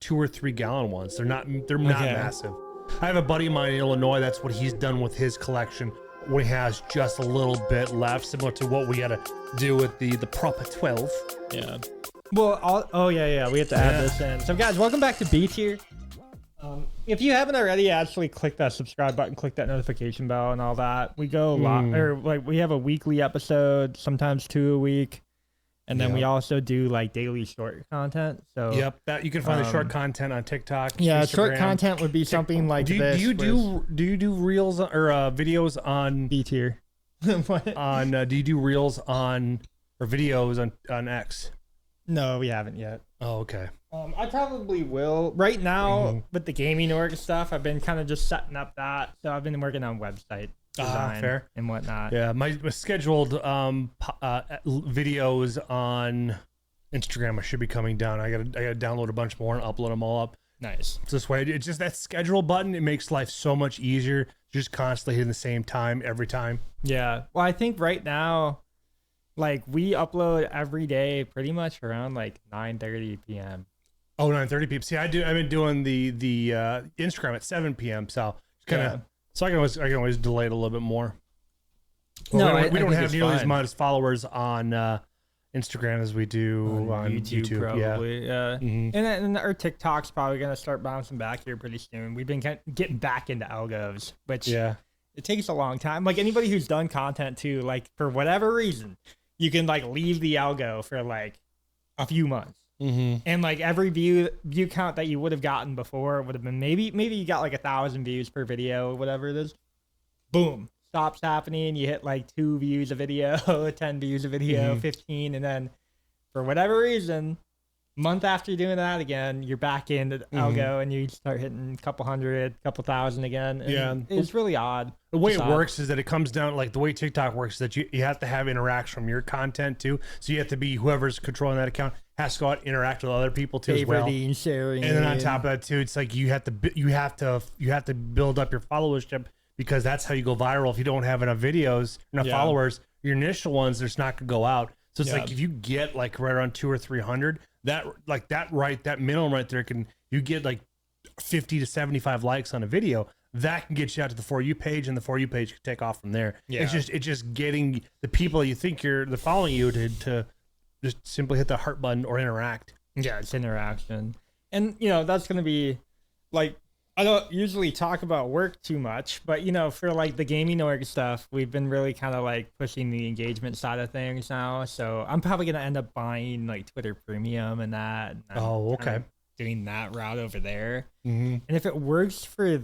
2 or 3 gallon ones. They're not massive. I have a buddy of mine in Illinois. That's what he's done with his collection. When he has just a little bit left, similar to what we had to do with the proper 12. Yeah. Well, we have to add this in. So guys, welcome back to Btier. If you haven't already, actually click that subscribe button, click that notification bell and all that. We go a lot, or like we have a weekly episode, sometimes 2 a week. And then we also do like daily short content. So that you can find the short content on TikTok. Yeah, Instagram. Short content would be something like this. Do you do reels or videos on Btier? On do you do reels on or videos on X? No, we haven't yet. Oh, okay. I probably will. Right now with the gaming org stuff, I've been kind of just setting up that. So I've been working on website design fair and whatnot. Yeah, my scheduled videos on Instagram should be coming down. I gotta download a bunch more and upload them all up. Nice. It's this way. It's just that schedule button. It makes life so much easier. Just constantly hitting the same time every time. Yeah. Well, I think right now, like we upload every day, pretty much around like 9:30 p.m. Oh, 9:30 p.m. See, I've been doing the Instagram at 7 p.m. So it's kind of. So I can always delay it a little bit more. Well, we don't have nearly as much followers on Instagram as we do on YouTube. Probably, yeah. And our TikTok's probably gonna start bouncing back here pretty soon. We've been getting back into algos, which it takes a long time. Like anybody who's done content too, like for whatever reason, you can like leave the algo for like a few months. And like every view count that you would have gotten before would have been maybe you got like 1,000 views per video, whatever it is. Boom, stops happening. You hit like 2 views a video, 10 views a video, 15, and then for whatever reason, month after doing that again, you're back into the algo and you start hitting a couple hundred, couple thousand again. And it's really odd. The way it works is that it comes down, like the way TikTok works is that you have to have interaction from your content too. So you have to be whoever's controlling that account has to go out and interact with other people too as well. Sharing, and then on top of that too, it's like you have to build up your followership because that's how you go viral. If you don't have enough videos, enough followers, your initial ones, they're just not gonna go out. So it's like if you get like right around 200 or 300, that minimum right there you get like 50 to 75 likes on a video. That can get you out to the For You page, and the For You page can take off from there. Yeah. It's just getting the people you think they're following you to just simply hit the heart button or interact. Yeah, it's interaction. And, that's going to be like, I don't usually talk about work too much, but, for like the gaming org stuff, we've been really kind of like pushing the engagement side of things now. So I'm probably going to end up buying like Twitter Premium and that. And doing that route over there. And if it works for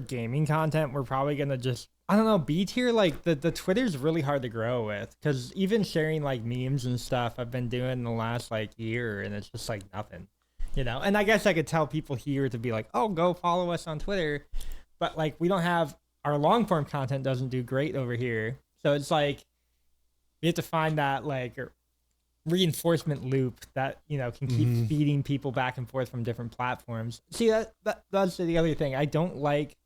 gaming content, we're probably going to just, I don't know, Btier, like the Twitter's really hard to grow with because even sharing like memes and stuff I've been doing in the last like year and it's just like nothing, and I guess I could tell people here to be like, oh, go follow us on Twitter. But like we don't have, our long form content doesn't do great over here. So it's like, we have to find that like reinforcement loop that, can keep feeding people back and forth from different platforms. See, that's the other thing. I don't like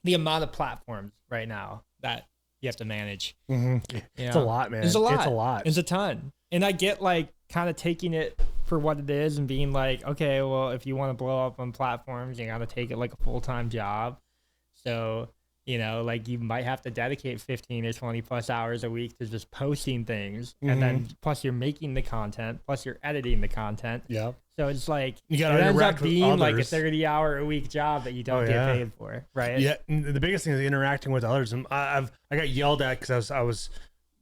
the amount of platforms right now that you have to manage. It's a lot, man. It's a lot. It's a ton. And I get like kind of taking it for what it is and being like, okay, well, if you want to blow up on platforms, you got to take it like a full-time job. So, like you might have to dedicate 15 or 20 plus hours a week to just posting things. And then plus you're making the content, plus you're editing the content. Yeah. So it's like, you gotta it ends up interact with being others. like a 30-hour a week job that you don't get paid for, right? Yeah, and the biggest thing is interacting with others. And I got yelled at because I was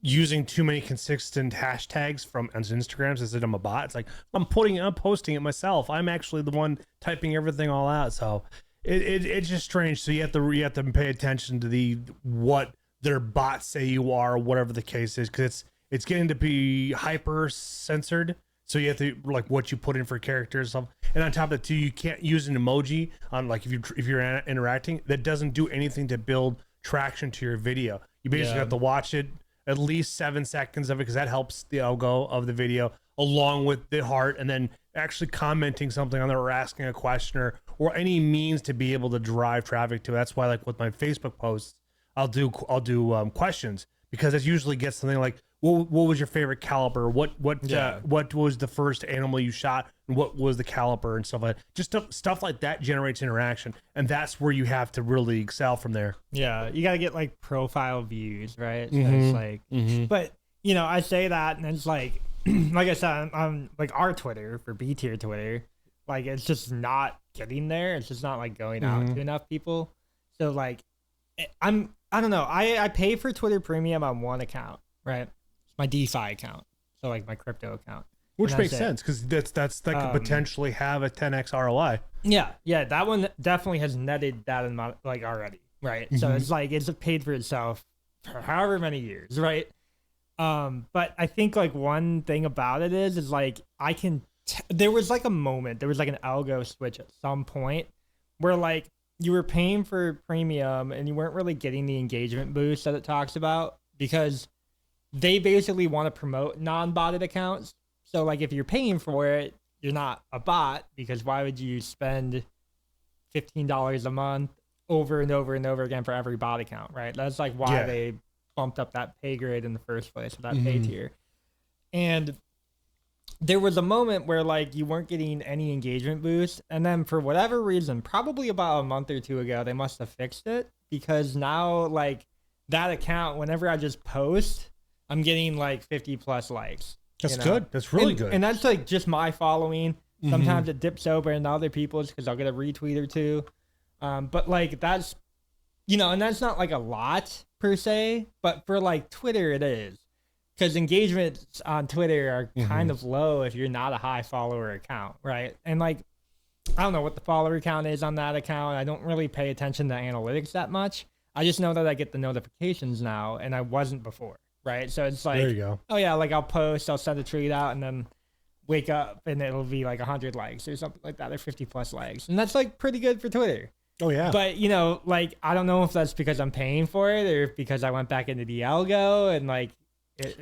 using too many consistent hashtags on Instagram. So I said I'm a bot. It's like I'm posting it myself. I'm actually the one typing everything all out. So it's just strange. So you have to pay attention to what their bots say you are, or whatever the case is, because it's getting to be hyper censored. So you have to like what you put in for characters, stuff. And on top of that too, you can't use an emoji on like if you're interacting. That doesn't do anything to build traction to your video. You basically have to watch it at least 7 seconds of it because that helps the algo of the video along with the heart, and then actually commenting something on there or asking a question or any means to be able to drive traffic to it. That's why like with my Facebook posts, I'll do questions because it usually gets something like, what was your favorite caliber? What Yeah. what was the first animal you shot? And what was the caliber and stuff like that? Just stuff like that generates interaction, and that's where you have to really excel from there. Yeah, you gotta get like profile views, right? So Mhm. it's like, but you know, I say that, and it's like, like I said, I'm like our Twitter for Btier Twitter, like it's just not getting there. It's just not like going out to enough people. So like, I don't know. I pay for Twitter Premium on one account, right? It's my DeFi account, so like my crypto account. Which And makes that's it. sense because that could potentially have a 10x ROI. Yeah, that one definitely has netted that amount like already, right? So it's like it's paid for itself for however many years, right? But I think like one thing about it is like I can. There was like a moment, there was like an algo switch at some point where like you were paying for premium and you weren't really getting the engagement boost that it talks about because they basically want to promote non-botted accounts. So like if you're paying for it, you're not a bot because why would you spend $15 a month over and over and over again for every bot account, right? That's like why they bumped up that pay grade in the first place, or that pay tier. And there was a moment where like you weren't getting any engagement boost, and then for whatever reason, probably about a month or two ago, they must have fixed it because now like that account, whenever I just post, I'm getting like 50 plus likes. That's you know? good. That's really And- good. And that's like just my following. Sometimes it dips over into other people's because I'll get a retweet or two. But like that's, you know, and that's not like a lot per se, but for like Twitter, it is. Because engagements on Twitter are kind of low if you're not a high follower account, right? And like, I don't know what the follower count is on that account. I don't really pay attention to analytics that much. I just know that I get the notifications now, and I wasn't before, right? So it's like, there you go. oh yeah, like I'll post, I'll send a tweet out, and then wake up and it'll be like 100 likes or something like that, or 50 plus likes, and that's like pretty good for Twitter. Oh yeah. But you know, like I don't know if that's because I'm paying for it or if because I went back into the algo and like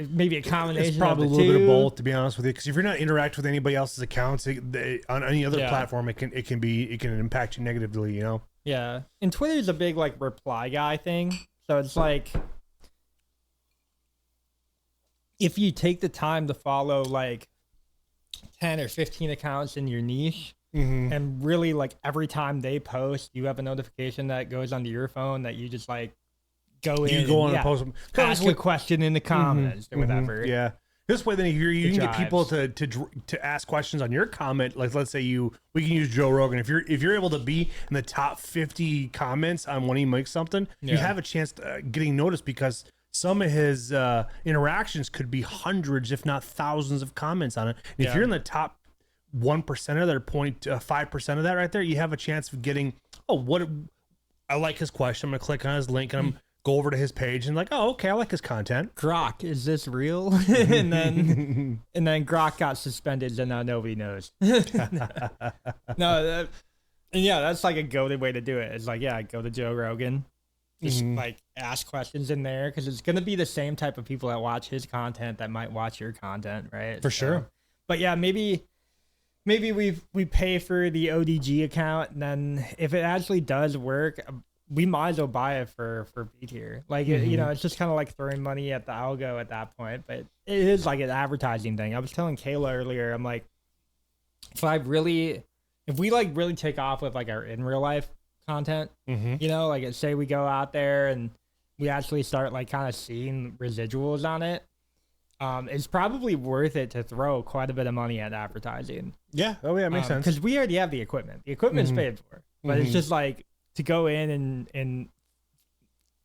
maybe a combination. It's probably a of the little bit of two. both, to be honest with you. Because if you're not interacting with anybody else's accounts on any other platform, it can impact you negatively. You know. Yeah, and Twitter's a big like reply guy thing, so it's like if you take the time to follow like 10 or 15 accounts in your niche. And really, like every time they post, you have a notification that goes onto your phone that you just like go in. You go and, on and post them. ask a question in the comments or whatever. Yeah. This way, then you can get people drives. to ask questions on your comment. Like, let's say we can use Joe Rogan. If you're able to be in the top 50 comments on when he makes something, you have a chance to, getting noticed because some of his interactions could be hundreds, if not thousands, of comments on it. And if you're in the top 1% of that, or 0.5% of that right there, you have a chance of getting, I like his question. I'm gonna click on his link and I'm go over to his page and like, oh, okay, I like his content. Grok, is this real? and then Grok got suspended, and now nobody knows. No, and yeah, that's like a goated way to do it. It's like, yeah, go to Joe Rogan, just like ask questions in there because it's gonna be the same type of people that watch his content that might watch your content, right? For sure. But yeah, maybe we pay for the ODG account, and then if it actually does work, we might as well buy it for Btier. Like you know, it's just kind of like throwing money at the algo at that point. But it is like an advertising thing. I was telling Kayla earlier, I'm like, if we like really take off with like our in real life content, you know, like say we go out there and we actually start like kind of seeing residuals on it. It's probably worth it to throw quite a bit of money at advertising. Yeah. Oh yeah, makes sense. Because we already have the equipment. The equipment's paid for, but it's just like to go in and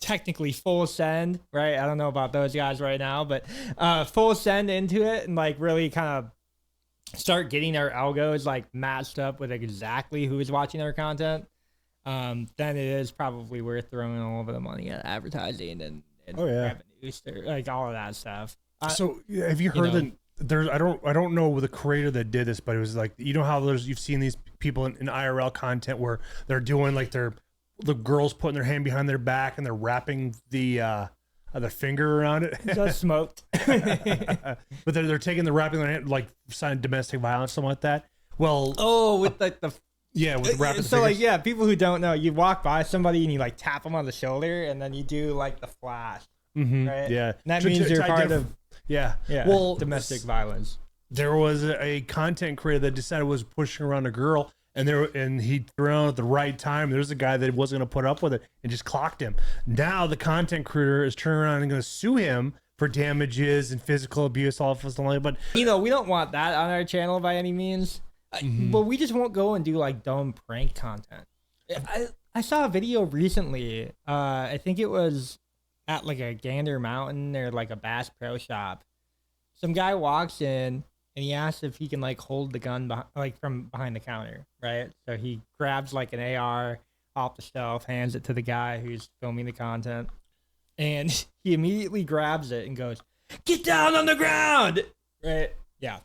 technically full send, right? I don't know about those guys right now, but full send into it and like really kind of start getting our algos like matched up with exactly who is watching our content. Then it is probably worth throwing all of the money at advertising and revenues, like all of that stuff. So have you heard that there's I don't know the creator that did this, but it was like, you know how you've seen these people in IRL content where they're doing like the girls putting their hand behind their back and they're wrapping the finger around it. Just smoked. But they're taking the wrapping their hand like sign domestic violence, something like that. Well, with like the with wrapping. So like people who don't know, you walk by somebody and you like tap them on the shoulder and then you do like the flash. Right? Yeah, And that means you're part of. Yeah. Yeah. Well, Domestic violence. there was a content creator that decided was pushing around a girl, and he threw on at the right time. There's a guy that wasn't going to put up with it and just clocked him. Now the content creator is turning around and going to sue him for damages and physical abuse, all of us. But We don't want that on our channel by any means. But we just won't go and do like dumb prank content. I saw a video recently. I think it was at like a Gander Mountain or like a Bass Pro Shop. Some guy walks in and he asks if he can like hold the gun from behind the counter, right? So he grabs like an AR off the shelf, hands it to the guy who's filming the content, and he immediately grabs it and goes, "Get down on the ground!" Right? Yeah.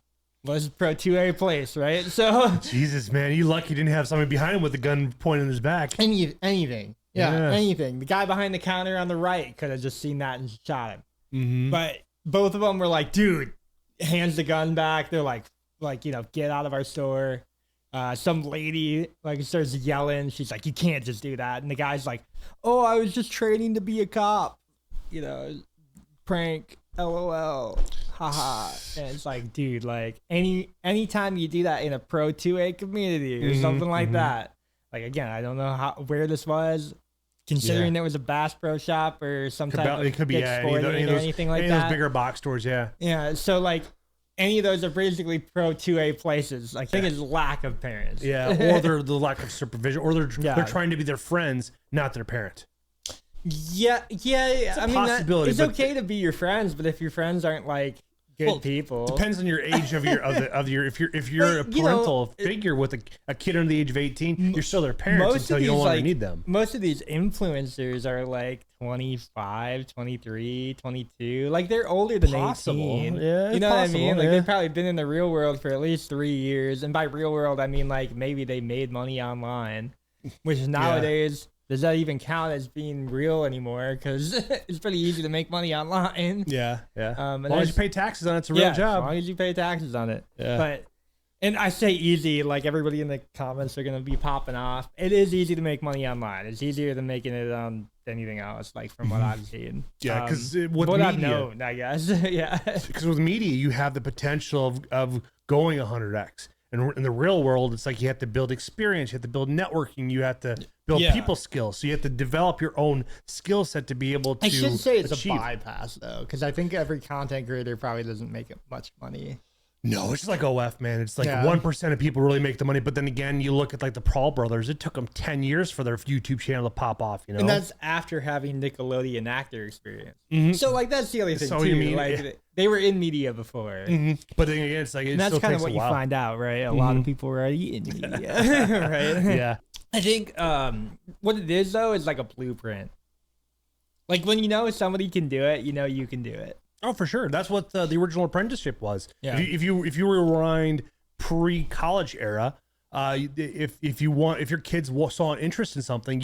Was Pro 2A place, right? So Jesus, man, you lucky you didn't have somebody behind him with a gun pointing in his back. anything. Yeah, Yeah. anything. The guy behind the counter on the right could have just seen that and shot him. Mm-hmm. But both of them were like, dude, hands the gun back. They're like, get out of our store. Some lady like starts yelling. She's like, you can't just do that. And the guy's like, oh, I was just training to be a cop. Prank, LOL, haha. And it's like, dude, like anytime you do that in a Pro 2A community or something like that. Like, again, I don't know where this was. Considering it was a Bass Pro Shop or some type of it could be any or anything like any that. of those bigger box stores, yeah. Yeah, so like any of those are basically Pro 2A places. I think it's lack of parents. Yeah, or they're the lack of supervision, or they're trying to be their friends, not their parent. Yeah. I mean, possibility, it's okay to be your friends, but if your friends aren't like good people, depends on your age of your if you're a parental figure with a kid under the age of 18, you're still their parents until you no longer need them. Most of these influencers are like 25, 23, 22. Like they're older than 18. Yeah, you know what I mean? Like yeah. they've probably been in the real world for at least 3 years. And by real world, I mean like maybe they made money online, which nowadays, does that even count as being real anymore? Because it's pretty easy to make money online. Yeah. As long as you pay taxes on it, it's a real job. As long as you pay taxes on it. Yeah. And I say easy, like everybody in the comments are going to be popping off. It is easy to make money online. It's easier than making it on anything else, like from what I've seen. Yeah, because with what media, I've known, I guess. Yeah. Because with media, you have the potential of going 100x. And in the real world, it's like you have to build experience, you have to build networking, you have to build people skills. So you have to develop your own skill set to be able to. I should say it's achieve. a bypass though, because I think every content creator probably doesn't make much money. No, it's just like OF, man. It's like 1% of people really make the money. But then again, you look at like the Paul brothers. It took them 10 years for their YouTube channel to pop off, you know? And that's after having Nickelodeon actor experience. So like that's the other thing So too. you mean- like they were in media before. But then again, it's like And that's kind of what you find out, right? A lot of people were already in media, right? Yeah. I think what it is though is like a blueprint. Like when you know somebody can do it, you know you can do it. Oh, for sure. That's what the original apprenticeship was. Yeah. If you rewind pre-college era, if your kids saw an interest in something,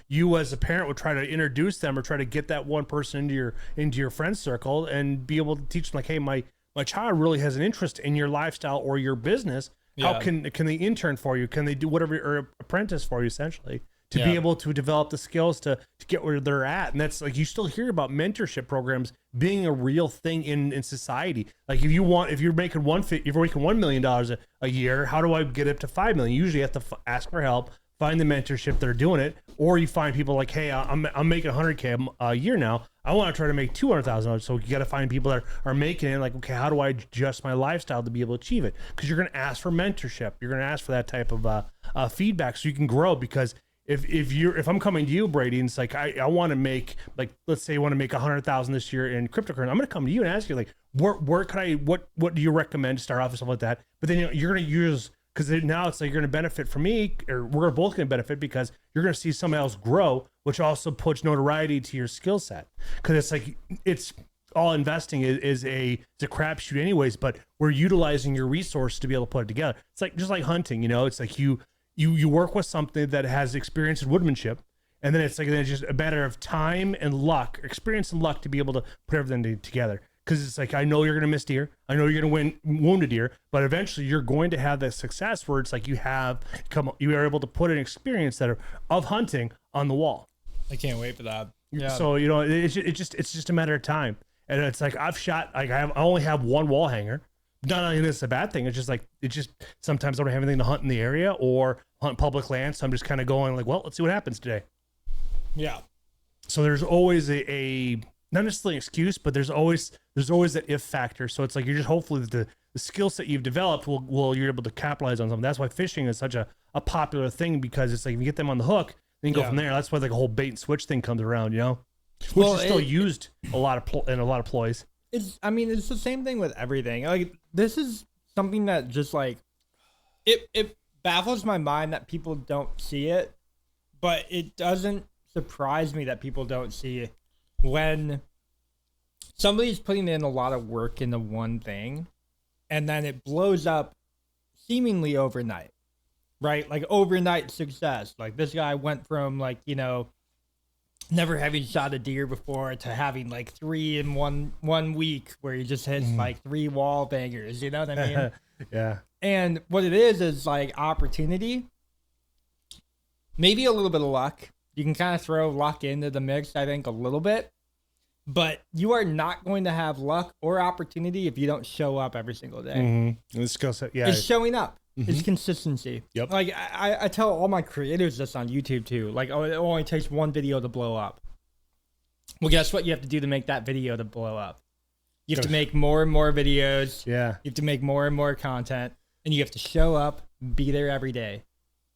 you as a parent would try to introduce them or try to get that one person into your friend circle and be able to teach them like, hey, my child really has an interest in your lifestyle or your business. How can they intern for you? Can they do whatever or apprentice for you essentially? To be able to develop the skills to get where they're at. And that's like, you still hear about mentorship programs being a real thing in society. Like if you're making $1 million a year, how do I get up to 5 million? Usually you have to ask for help, find the mentorship that are doing it, or you find people like, hey, I'm making 100K a year now. I want to try to make $200,000. So you got to find people that are making it like, okay, how do I adjust my lifestyle to be able to achieve it? Because you're going to ask for mentorship. You're going to ask for that type of feedback so you can grow. Because if I'm coming to you, Brady, and it's like I want to make, like, let's say I want to make 100,000 this year in cryptocurrency, I'm going to come to you and ask you like, where could I, what do you recommend to start off and stuff like that? But then you're going to use, because now it's like you're going to benefit from me, or we're both going to benefit because you're going to see somebody else grow, which also puts notoriety to your skill set. Because it's like it's all investing is a crapshoot anyways, but we're utilizing your resource to be able to put it together. It's like just like hunting, you know, it's like you work with something that has experience in woodmanship, and then it's just a matter of time and luck, experience and luck to be able to put everything together. Because it's like, I know you're going to miss deer, I know you're going to wound a deer, but eventually you're going to have that success where it's like you are able to put an experience of hunting on the wall. I can't wait for that. Yeah. So you know, it's just a matter of time. And it's like I've shot like I only have one wall hanger. Not only this is a bad thing, it's just sometimes I don't have anything to hunt in the area or hunt public land, so I'm just kind of going like, well, let's see what happens today. Yeah. So there's always a not necessarily an excuse, but there's always that if factor. So it's like you're just hopefully that the skill set you've developed will you're able to capitalize on something. That's why fishing is such a popular thing, because it's like if you get them on the hook, then you go from there. That's why like a whole bait and switch thing comes around, you know, which is still used in a lot of ploys. It's the same thing with everything. Like, this is something that just like it baffles my mind that people don't see it, but it doesn't surprise me that people don't see it when somebody's putting in a lot of work into one thing and then it blows up seemingly overnight, right? Like overnight success. Like this guy went from like, you know, never having shot a deer before to having like 3 in one week where he just hits like 3 wall bangers, you know what I mean? Yeah. And what it is like opportunity, maybe a little bit of luck. You can kind of throw luck into the mix, I think, a little bit, but you are not going to have luck or opportunity if you don't show up every single day. The skill set, yeah. It's showing up. It's consistency. Yep. Like I tell all my creators this on YouTube too. Like, oh, it only takes one video to blow up. Well, guess what you have to do to make that video to blow up? You have to make more and more videos. Yeah. You have to make more and more content, and you have to show up, be there every day,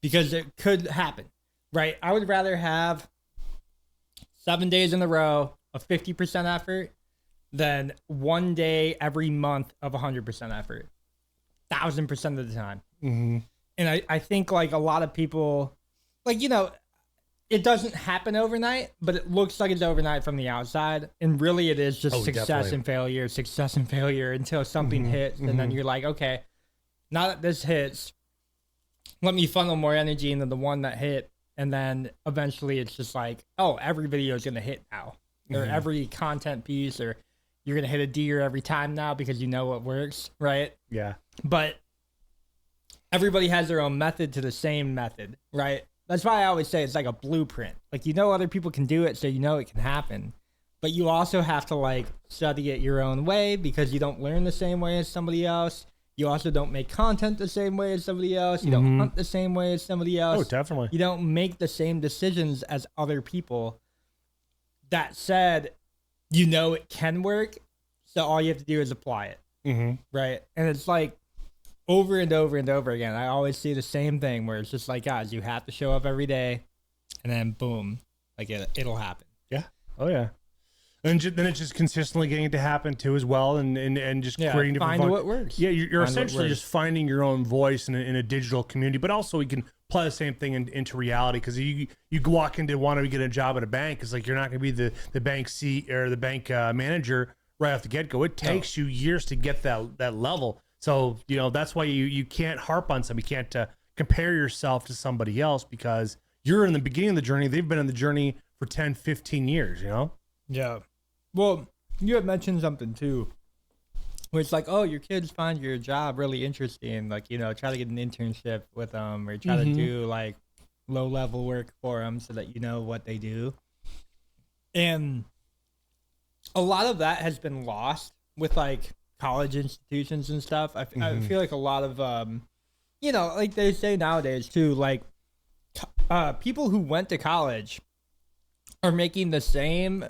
because it could happen, right? I would rather have 7 days in a row of 50% effort than 1 day every month of 100% effort, 1,000% of the time. And I think like a lot of people, like, you know, it doesn't happen overnight, but it looks like it's overnight from the outside. And really it is just success and failure until something hits. And then you're like, okay, now that this hits, let me funnel more energy into the one that hit. And then eventually it's just like, oh, every video is going to hit now. Or every content piece, or you're going to hit a deer every time now because you know what works, right? Yeah. But everybody has their own method to the same method, right? That's why I always say it's like a blueprint. Like, you know, other people can do it, so you know it can happen. But you also have to like study it your own way, because you don't learn the same way as somebody else. You also don't make content the same way as somebody else. You don't hunt the same way as somebody else. Oh, definitely. You don't make the same decisions as other people. That said, you know it can work, so all you have to do is apply it, right? And it's like over and over and over again. I always see the same thing where it's just like, guys, you have to show up every day, and then boom, like it'll happen. Yeah. Oh yeah. And then it's just consistently getting it to happen too as well, and just creating different find what works. Yeah, you're essentially just finding your own voice in a digital community, but also you can apply the same thing into reality, because you walk into wanting to get a job at a bank, it's like you're not going to be the bank or the bank manager right off the get-go. It takes you years to get that level. So, you know, that's why you can't harp on somebody. You can't compare yourself to somebody else, because you're in the beginning of the journey. They've been in the journey for 10, 15 years, you know? Yeah. Well, you had mentioned something too, where it's like, oh, your kids find your job really interesting. Like, you know, try to get an internship with them, or try to do like low-level work for them so that you know what they do. And a lot of that has been lost with like college institutions and stuff. I feel like a lot of, you know, like they say nowadays too, like people who went to college are making the same,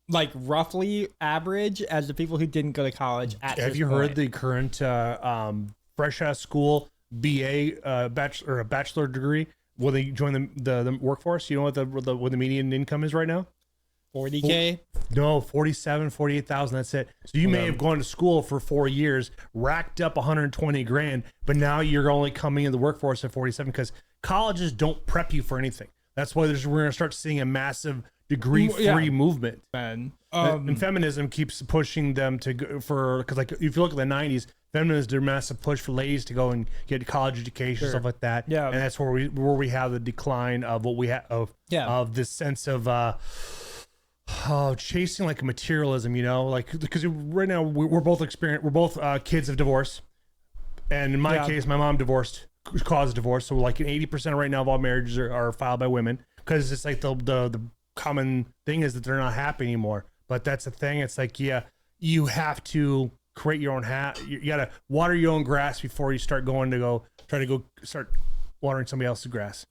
like roughly average as the people who didn't go to college at Have you heard the current fresh out of school BA bachelor degree when they join the workforce? You know what the median income is right now? 40K? No, 47, 48,000. That's it. So you may have gone to school for 4 years, racked up 120 grand, but now you're only coming in the workforce at 47, because colleges don't prep you for anything. That's why we're going to start seeing a massive degree-free movement. Man. And feminism keeps pushing them to go because like if you look at the 90s, feminism did a massive push for ladies to go and get college education, stuff like that. Yeah. And that's where we have the decline of what we have of this sense of chasing like materialism, you know, like, because right now we're both kids of divorce, and in my case, my mom caused divorce, so like 80% right now of all marriages are filed by women, because it's like the common thing is that they're not happy anymore. But that's the thing. It's like, yeah, you have to create your own you gotta water your own grass before you start try to start watering somebody else's grass.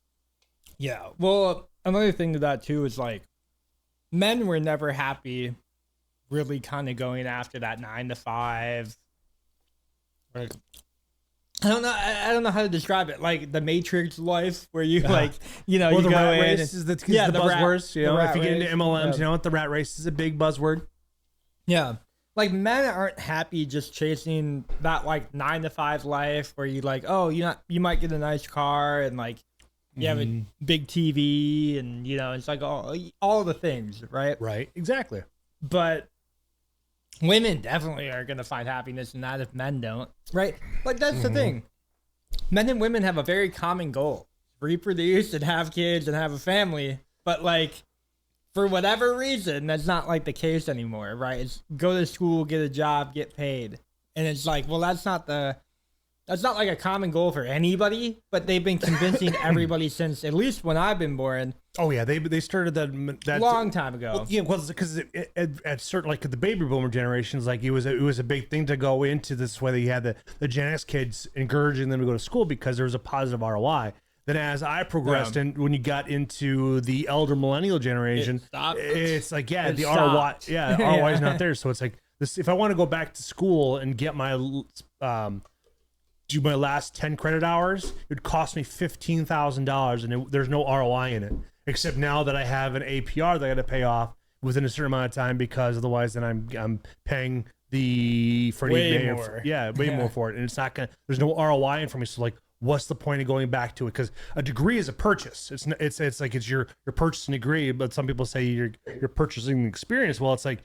Yeah. Well, another thing to that too is like men were never happy really kind of going after that 9 to 5. Like, I don't know how to describe it. Like the Matrix life where you like, you know, Well, you the go rat in race is the buzzwords. You know, if you get into MLMs, you know what, the rat race is a big buzzword. Yeah. Like men aren't happy just chasing that like 9 to 5 life where you like, oh, you might get a nice car and like you have a big TV and you know, it's like all the things, right? Right. Exactly. But women definitely are going to find happiness in that if men don't, right? Like that's the thing. Men and women have a very common goal: reproduce and have kids and have a family. But like, for whatever reason, that's not like the case anymore, right? It's go to school, get a job, get paid. And it's like, well, that's not like a common goal for anybody, but they've been convincing everybody since at least when I've been born. Oh yeah, they started that long time ago. Well, yeah, because at certain, like the baby boomer generations, like it was a big thing to go into this way. That you had the Gen X kids encouraging them to go to school because there was a positive ROI. Then as I progressed and when you got into the elder millennial generation, it's like, yeah, the ROI, ROI is not there. So it's like this, if I want to go back to school and get my do my last 10 credit hours, it would cost me $15,000 and there's no ROI in it. Except now that I have an APR that I got to pay off within a certain amount of time, because otherwise then I'm paying way more for it, and it's not gonna. There's no ROI in for me. So like, what's the point of going back to it? Because a degree is a purchase. It's like you're purchasing a degree, but some people say you're purchasing an experience. Well, it's like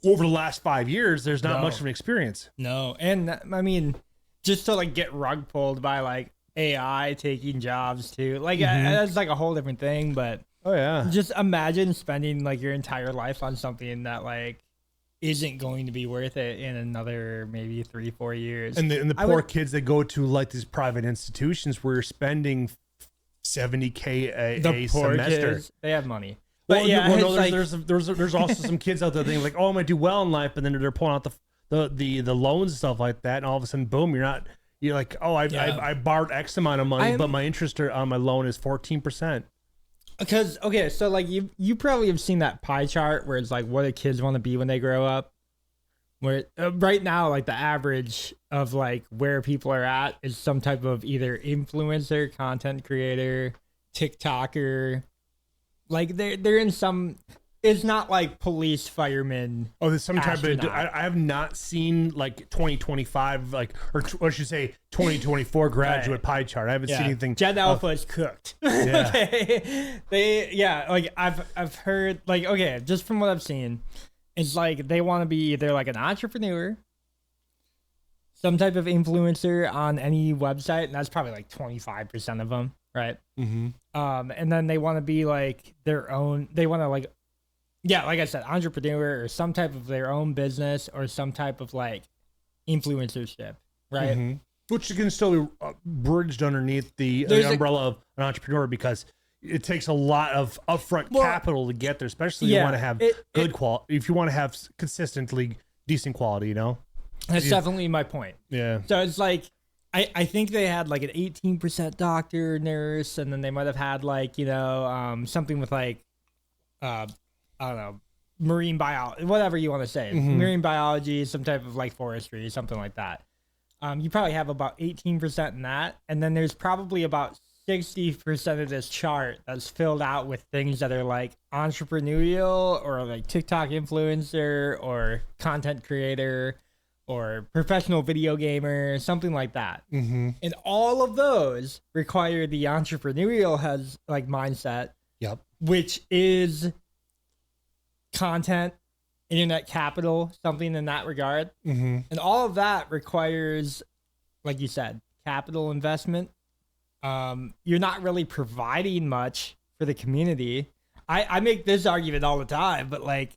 over the last 5 years, there's not much of an experience. No, and I mean, just to like get rug pulled by like AI taking jobs too, like that's like a whole different thing. But just imagine spending like your entire life on something that like isn't going to be worth it in another maybe 3-4 years. And the poor kids that go to like these private institutions where you're spending $70K a semester. Kids, they have money. But there's also some kids out there thinking like, oh, I'm gonna do well in life, and then they're pulling out the loans and stuff like that, and all of a sudden, boom, you're like, oh, I borrowed X amount of money, but my interest on my loan is 14%. Because okay, so like you probably have seen that pie chart where it's like what do kids want to be when they grow up. Where right now, like the average of like where people are at is some type of either influencer, content creator, TikToker. Like they're in some. It's not like police, firemen. Oh, there's some type of. I have not seen like 2025, like, or I should say 2024 graduate pie chart. I haven't seen anything. Gen Alpha is cooked. Yeah. Okay. Like I've heard, like, okay, just from what I've seen, it's like they want to be either like an entrepreneur, some type of influencer on any website, and that's probably like 25% of them, right? And then they want to be like their own. They want to like. Yeah, like I said, entrepreneur or some type of their own business or some type of like influencership, right? Which can still be bridged underneath the umbrella of an entrepreneur, because it takes a lot of upfront capital to get there, especially if you want to have good quality. If you want to have consistently decent quality, you know? That's definitely my point. Yeah. So it's like, I think they had like an 18% doctor, nurse, and then they might have had like, you know, something with like, I don't know, marine biology, whatever you want to say, marine biology, some type of like forestry, something like that. You probably have about 18% in that. And then there's probably about 60% of this chart that's filled out with things that are like entrepreneurial or like TikTok influencer or content creator or professional video gamer, something like that. And all of those require the entrepreneurial mindset, which is content, internet capital, something in that regard. And all of that requires, like you said, capital investment. You're not really providing much for the community. I make this argument all the time, but like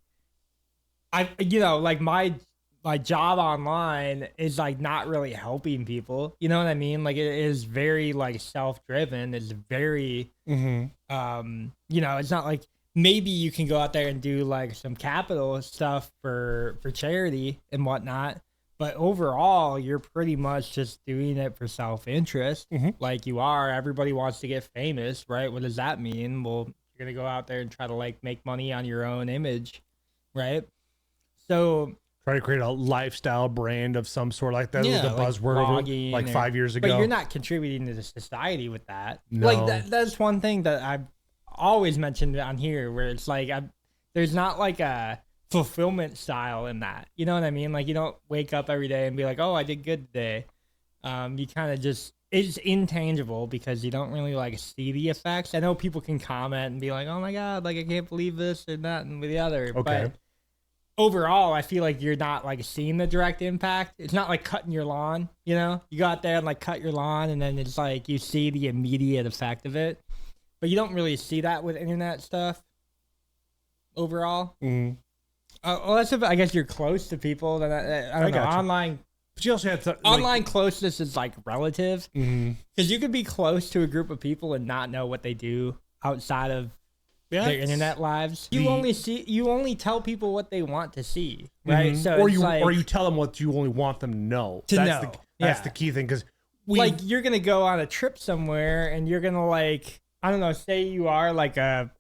my job online is like not really helping people. You know what I mean? Like it is very like self-driven. It's very, you know, it's not like maybe you can go out there and do like some capital stuff for charity and whatnot. But overall, you're pretty much just doing it for self-interest, like you are. Everybody wants to get famous, right? What does that mean? Well, you're gonna go out there and try to like make money on your own image, right? So try to create a lifestyle brand of some sort, like that was the like buzzword vlogging like 5 years ago. But you're not contributing to the society with that. No. Like that's one thing that I've always mentioned on here, where it's like there's not like a fulfillment style in that. You know what I mean? Like you don't wake up every day and be like, oh, I did good today. You kind of just, it's intangible because you don't really like see the effects. I know people can comment and be like, oh my God, like I can't believe this or that and the other. Okay. But overall, I feel like you're not like seeing the direct impact. It's not like cutting your lawn, you know? You go out there and like cut your lawn and then it's like you see the immediate effect of it. But you don't really see that with internet stuff overall. Unless if I guess you're close to people, then I don't know. Gotcha. Online, but you also have to online closeness is like relative, because you could be close to a group of people and not know what they do outside of their internet lives. You only tell people what they want to see, right? So or you tell them what you only want them to know. That's the key thing, because like you're gonna go on a trip somewhere and you're gonna like, I don't know, say you are like a,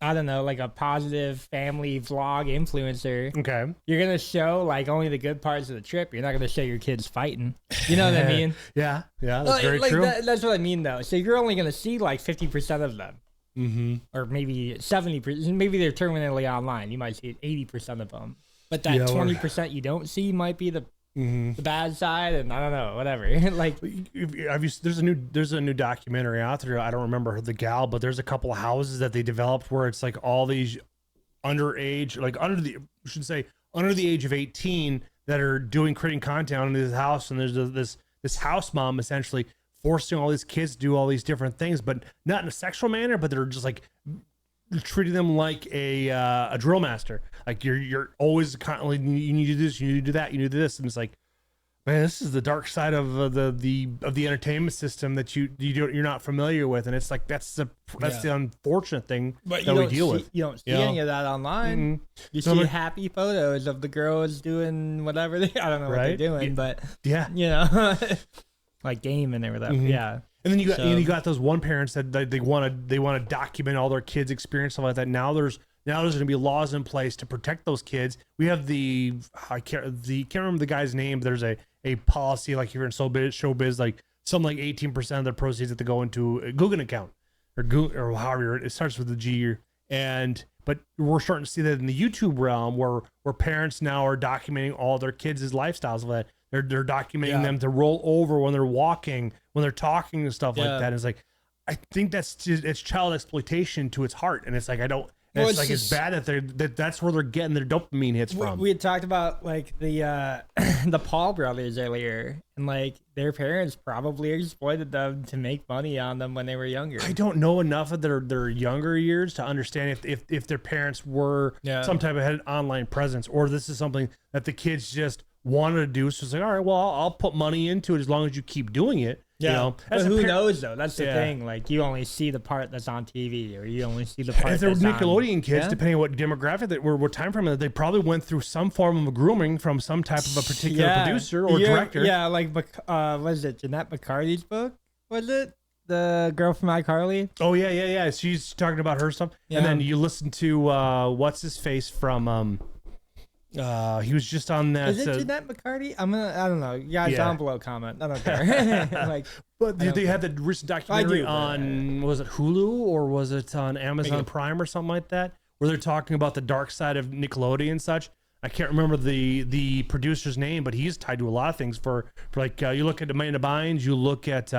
I don't know, like a positive family vlog influencer. Okay. You're going to show like only the good parts of the trip. You're not going to show your kids fighting. You know what I mean? Yeah. That's very true. That's what I mean, though. So you're only going to see like 50% of them. Or maybe 70%. Maybe they're terminally online. You might see 80% of them. But that 20% you don't see might be the bad side, and I don't know, whatever. Like, there's a new documentary out there. I don't remember the gal, but there's a couple of houses that they developed where it's like all these underage, like under the age of 18 that are creating content in this house, and there's this house mom essentially forcing all these kids to do all these different things, but not in a sexual manner, but they're just like treating them like a drill master. Like you're always constantly, you need to do this, you need to do that, you need to do this, and it's like, man, this is the dark side of the entertainment system that you're not familiar with, and it's like that's the unfortunate thing that we deal with. You don't see any of that online. You see happy photos of the girls doing whatever I don't know what they're doing, but you know, like gaming or whatever. Yeah. And then you got those one parents that they want to document all their kids' experience, stuff like that. Now there's going to be laws in place to protect those kids. We have I can't remember the guy's name, but there's a policy, like here in showbiz, like something like 18% of the proceeds that go into a Google account or however it starts with the G. But we're starting to see that in the YouTube realm where parents now are documenting all their kids' lifestyles of that. They're documenting them to roll over when they're walking, when they're talking and stuff like that. And it's like, I think it's child exploitation to its heart. And it's like, it's bad that that's where they're getting their dopamine hits from. We had talked about like the Paul brothers earlier, and like their parents probably exploited them to make money on them when they were younger. I don't know enough of their younger years to understand if their parents were some type of online presence, or this is something that the kids just wanted to do. So it's like, all right, well, I'll put money into it as long as you keep doing it. Yeah. You know, but who knows though? That's the thing. Like you only see the part that's on TV, or you only see the part. If they're Nickelodeon kids, depending on what demographic what time frame they probably went through some form of grooming from some type of a particular producer or director. Yeah, like was it Jeanette McCarthy's book? Was it the girl from iCarly? Oh yeah. She's talking about her stuff, and then you listen to what's his face from he was just on that. Is it Jeanette McCarthy? I don't know. You guys down below comment. I don't care. But they had the recent documentary on, was it Hulu or was it on Amazon Prime or something like that, where they're talking about the dark side of Nickelodeon and such. I can't remember the producer's name, but he's tied to a lot of things for like you look at Amanda Bynes, you look at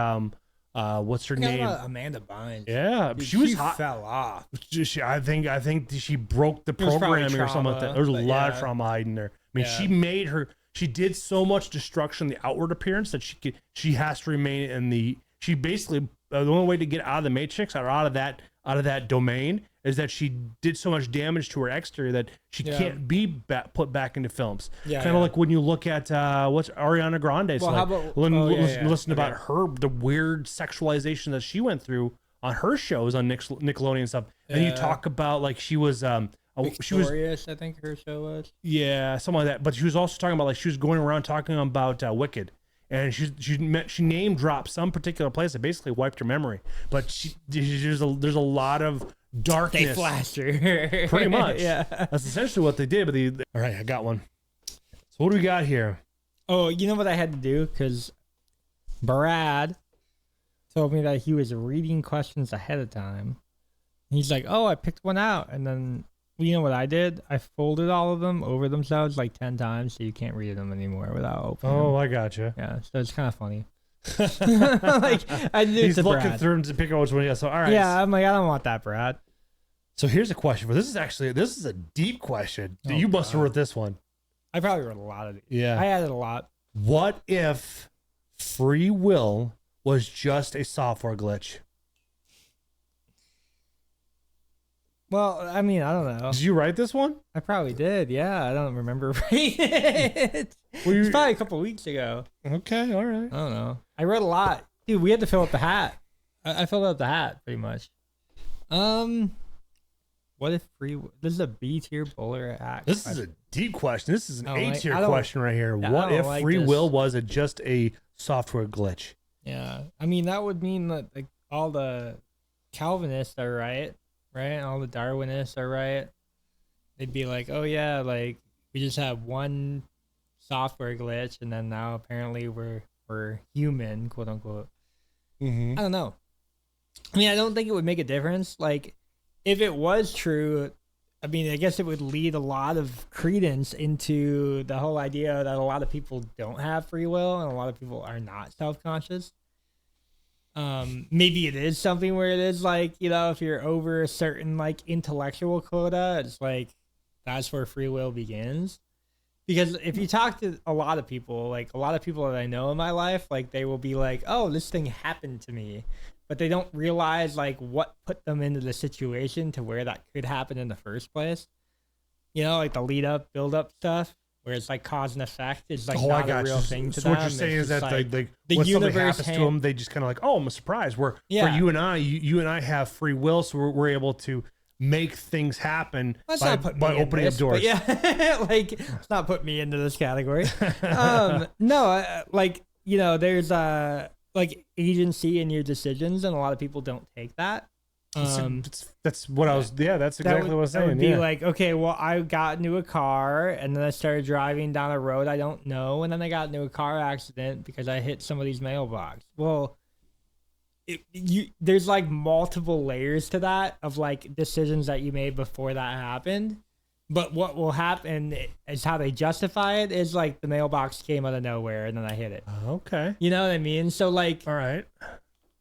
what's her name? Amanda Bynes. Yeah, dude, she was fell off. I think she broke the programming or something like that. There's a lot of trauma hiding there. I mean, she did so much destruction in the outward appearance that she has to remain in she basically the only way to get out of the matrix or out of that domain is that she did so much damage to her exterior that she can't be put back into films. Kind of like when you look at what's Ariana Grande. Well, how about listen about her, the weird sexualization that she went through on her shows on Nickelodeon and stuff. And you talk about like she was Victorious, I think her show was. Yeah, something like that. But she was also talking about like she was going around talking about Wicked, and she name dropped some particular place that basically wiped her memory. But there's a lot of darkness. They flashed her. Pretty much. Yeah. That's essentially what they did. But all right, I got one. So what do we got here? Oh, you know what I had to do? Because Brad told me that he was reading questions ahead of time. He's like, oh, I picked one out. And then, you know what I did? I folded all of them over themselves like 10 times so you can't read them anymore without opening them. I gotcha. Yeah, so it's kind of funny. Like, I did He's to looking Brad. through them to pick out which one he has. So, all right. Yeah, I'm like, I don't want that, Brad. So here's a question. This is a deep question. You must have wrote this one. I probably wrote a lot of these. Yeah. I added a lot. What if free will was just a software glitch? Well, I mean, I don't know. Did you write this one? I probably did. Yeah, I don't remember writing it. It's probably a couple weeks ago. Okay, all right. I don't know. I wrote a lot. Dude, we had to fill up the hat. I filled out the hat pretty much. What if this is a Btier Bowler hat? This is a deep question. This is an A tier I don't- question right here. I What don't if like free this. will was just a software glitch? Yeah, I mean that would mean that like all the Calvinists are right? And all the Darwinists are right. They'd be like, oh yeah, like we just have one software glitch, and then now apparently we're human, quote unquote. Mm-hmm. I don't know. I mean, I don't think it would make a difference. Like, if it was true, I mean, I guess it would lead a lot of credence into the whole idea that a lot of people don't have free will and a lot of people are not self-conscious. Maybe it is something where it is like, you know, if you're over a certain like intellectual quota, it's like that's where free will begins. Because if you talk to a lot of people, like a lot of people that I know in my life, like they will be like, oh, this thing happened to me. But they don't realize like what put them into the situation to where that could happen in the first place. You know, like the lead up, build up stuff, where it's like cause and effect is like not a real thing to them. What you're saying is that like, the the when something universe happens to them, they just kind of like, oh, I'm surprised. Where for Yeah. you and I have free will, so we're able to make things happen Let's by not put me in opening this, up doors. but yeah, like let's not put me into this category. No, like you know, there's like agency in your decisions, and a lot of people don't take that. That's what I was. Yeah, that's exactly what I was saying. That would be like, okay, well, I got into a car, and then I started driving down a road I don't know, and then I got into a car accident because I hit somebody's mailbox. Well, there's like multiple layers to that of like decisions that you made before that happened. But what will happen is how they justify it is like the mailbox came out of nowhere and then I hit it. Okay. You know what I mean? So like, All right.